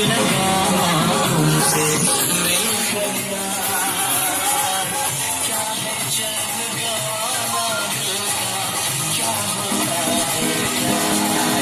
लगा उनसे मिलकर यार क्या है चैन गाना दिल का क्या होता है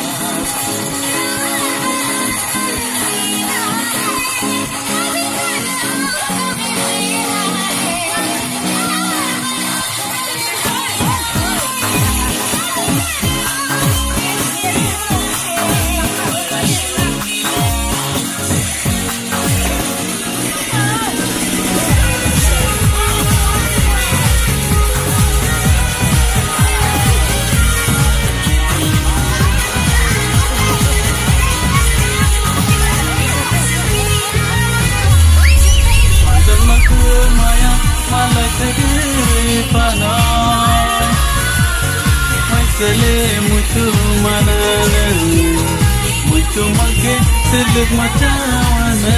Sele mutu manana mutu make seluk macawana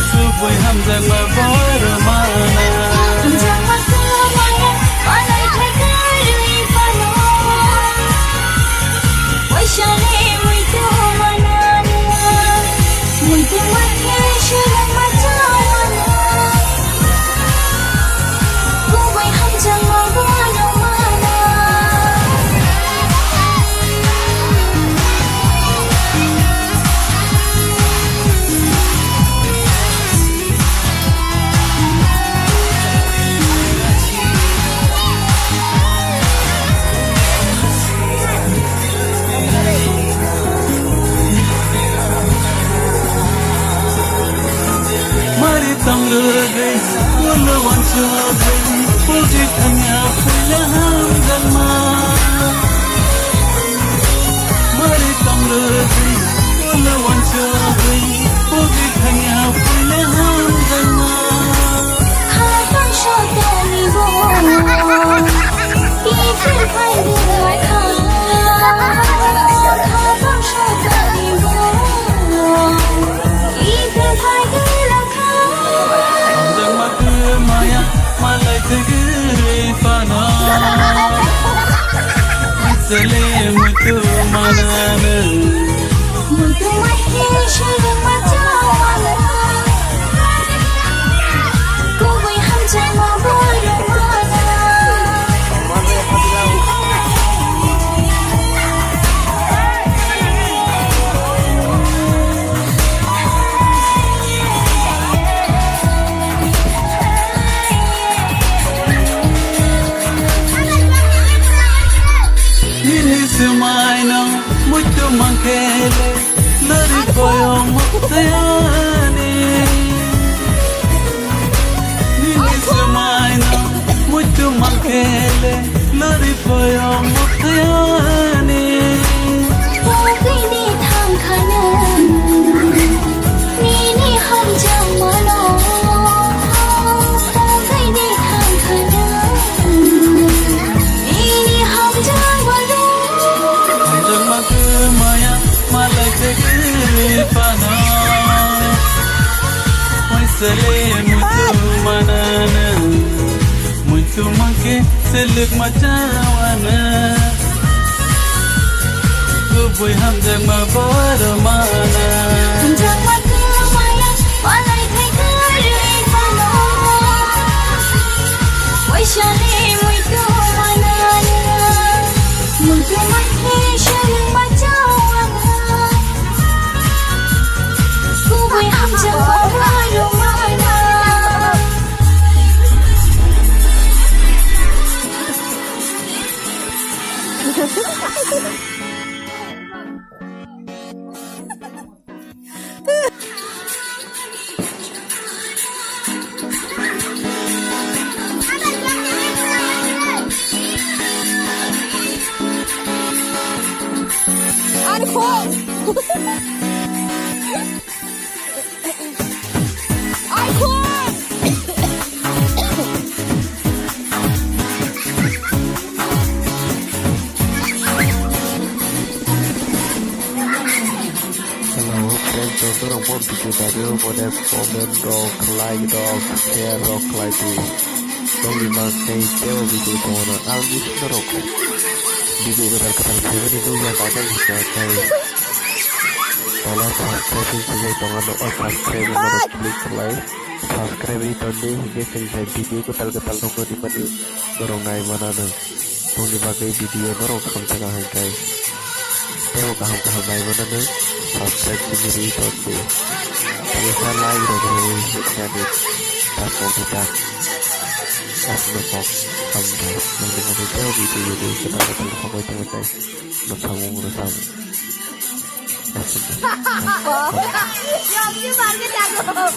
Subui hamzah mabor mana Tanggay, wala wan sabay, pagit hanya pulang galma. Mari tanggay, wala wan sabay, pagit hanya pulang galma. Habang syadani bo, ifil pay dilaka. Habang syadani bo, ifil pay dilaka. Maya malay tegir fana Sele mutu manana Mutu mahi shirin matawana Kuboy hamzah mabor mana Sumaino mutu mangkele lari koyo muktayani Nini sumaino mutu mangkele lari koyo muktayani Pagay di thang khanan Nini hamzah malo Pagay di thang khanan Nini hamzah malo Maya malay tegir fana Sele mutu manana mutu make seluk macawana Kuboy hamzah mabor mana Hamzah maya malay tegir fana Wai syale mutu manana Mutu mahi shirin matawana Kuboy hamzah mabor mana Orang pun bikin radio pada komen rock like dog hair rock like this. Don't be mad say dewa bikin kona almis rock. Bikin betul ketal keren itu yang ada di sana. tolong subscribe saja tongan subscribe mana klik like subscribe di tonde hingga selesai video ketal-ketal nunggu di mana dorong naik mana nih tunggu bagai video dorong kamu tengah hangkai tengok kaham naik mana nih subscribe sendiri di tonde bisa like dari channel tak mau kita Asnopok Sampai Mendengar video video ketal-ketal kamu tengah bersambung 여기 말겠다고.